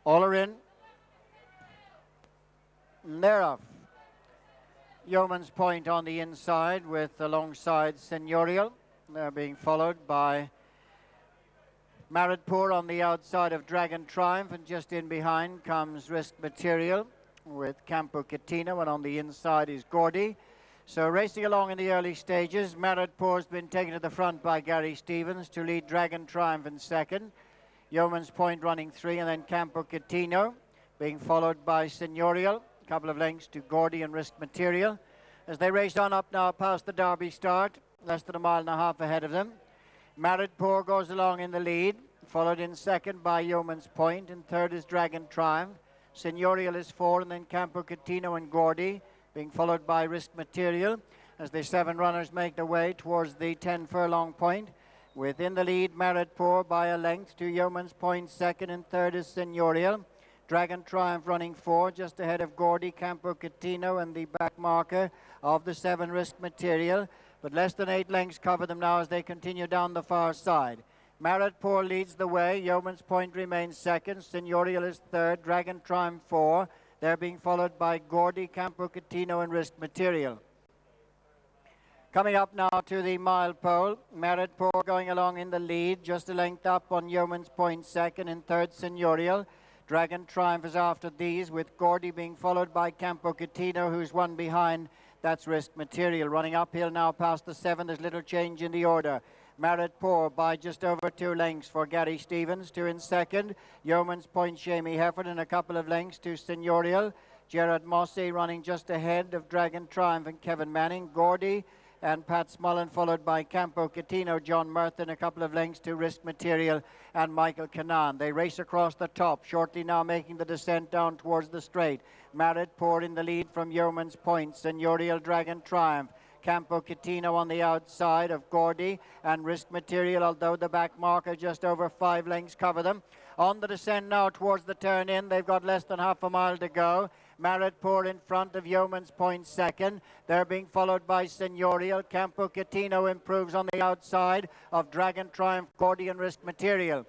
All are in. And they're off. Yeoman's Point on the inside with alongside Seigneurial. They're being followed by Maridpour on the outside of Dragon Triumph, and just in behind comes Risk Material with Campo Catino, and on the inside is Gordy. So racing along in the early stages, Maridpour's been taken to the front by Gary Stevens to lead Dragon Triumph in second. Yeoman's Point running 3, and then Campo Catino being followed by Seigneurial. A couple of lengths to Gordy and Risk Material. As they race on up now past the Derby start, less than a mile and a half ahead of them. Maridpour goes along in the lead, followed in second by Yeoman's Point, and third is Dragon Triumph. Seigneurial is 4, and then Campo Catino and Gordy, being followed by Risk Material, as the 7 runners make their way towards the 10 furlong point. Within the lead, Maridpour by a length to Yeoman's Point second, and third is Seigneurial. Dragon Triumph running 4, just ahead of Gordy, Campo Catino, and the back marker of the 7 Risk Material. But less than 8 lengths cover them now as they continue down the far side. Maridpour leads the way. Yeoman's Point remains second. Seigneurial is third. Dragon Triumph 4. They're being followed by Gordy, Campo Catino, and Risk Material. Coming up now to the mile pole, Maridpour going along in the lead, just a length up on Yeoman's Point second, and third Seigneurial. Dragon Triumph is after these, with Gordy being followed by Campo Catino, who's one behind. That's Risk Material. Running uphill now past the 7, there's little change in the order. Maridpour by just over 2 lengths for Gary Stevens, 2 in second. Yeoman's Point, Shamey Hefford, and a couple of lengths to Seigneurial. Gerard Mossey running just ahead of Dragon Triumph and Kevin Manning. Gordy and Pat Smullen, followed by Campo Catino, John Murthan, a couple of lengths to Risk Material, and Michael Canaan. They race across the top, shortly now making the descent down towards the straight. Maridpour in the lead from Yeoman's Point. Seigneurial, Dragon Triumph. Campo Catino on the outside of Gordy and Risk Material, although the back marker just over 5 lengths cover them. On the descent now towards the turn in, they've got less than half a mile to go. Maridpour in front of Yeoman's Point second. They're being followed by Seigneurial. Campo Catino improves on the outside of Dragon Triumph, Gordy, and Risk Material.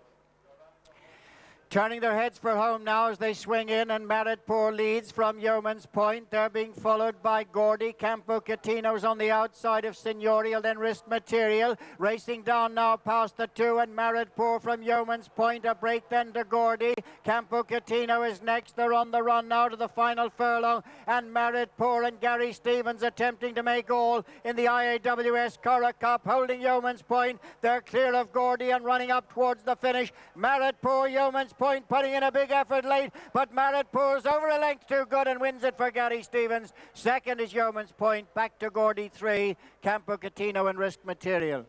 Turning their heads for home now as they swing in, and Maridpour leads from Yeoman's Point. They're being followed by Gordy. Campo Catino's on the outside of Seigneurial, then Risk Material. Racing down now past the 2, and Maridpour from Yeoman's Point. A break then to Gordy. Campo Catino is next. They're on the run now to the final furlong, and Maridpour and Gary Stevens attempting to make all in the IAWS Curragh Cup, holding Yeoman's Point. They're clear of Gordy and running up towards the finish. Maridpour, Yeoman's Point putting in a big effort late, but Maridpour's over a length too good and wins it for Gary Stevens. Second is Yeoman's Point, back to Gordy 3, Campo Catino and Risk Material.